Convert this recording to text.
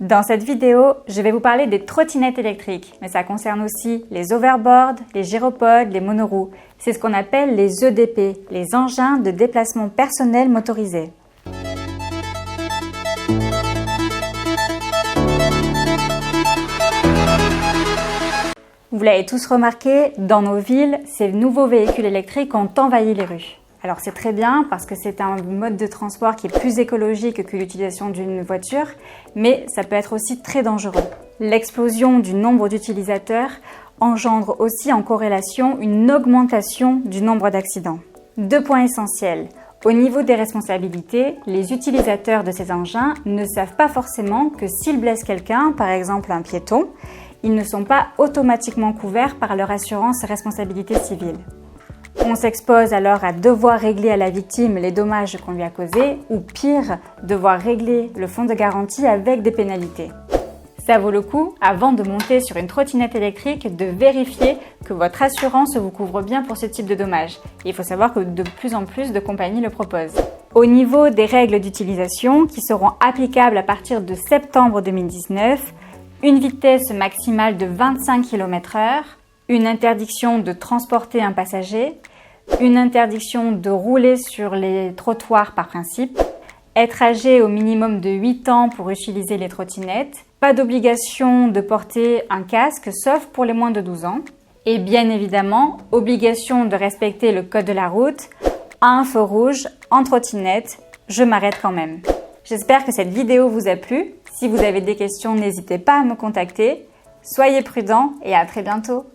Dans cette vidéo, je vais vous parler des trottinettes électriques, mais ça concerne aussi les overboards, les gyropodes, les monoroues. C'est ce qu'on appelle les EDP, les engins de déplacement personnel motorisés. Vous l'avez tous remarqué, dans nos villes, ces nouveaux véhicules électriques ont envahi les rues. Alors c'est très bien parce que c'est un mode de transport qui est plus écologique que l'utilisation d'une voiture, mais ça peut être aussi très dangereux. L'explosion du nombre d'utilisateurs engendre aussi en corrélation une augmentation du nombre d'accidents. 2 points essentiels. Au niveau des responsabilités, les utilisateurs de ces engins ne savent pas forcément que s'ils blessent quelqu'un, par exemple un piéton, ils ne sont pas automatiquement couverts par leur assurance responsabilité civile. On s'expose alors à devoir régler à la victime les dommages qu'on lui a causés ou pire, devoir régler le fonds de garantie avec des pénalités. Ça vaut le coup, avant de monter sur une trottinette électrique, de vérifier que votre assurance vous couvre bien pour ce type de dommages. Et il faut savoir que de plus en plus de compagnies le proposent. Au niveau des règles d'utilisation qui seront applicables à partir de septembre 2019, une vitesse maximale de 25 km/h, une interdiction de transporter un passager, une interdiction de rouler sur les trottoirs par principe, être âgé au minimum de 8 ans pour utiliser les trottinettes, pas d'obligation de porter un casque sauf pour les moins de 12 ans, et bien évidemment, obligation de respecter le code de la route, à un feu rouge, en trottinette, je m'arrête quand même. J'espère que cette vidéo vous a plu. Si vous avez des questions, n'hésitez pas à me contacter. Soyez prudents et à très bientôt.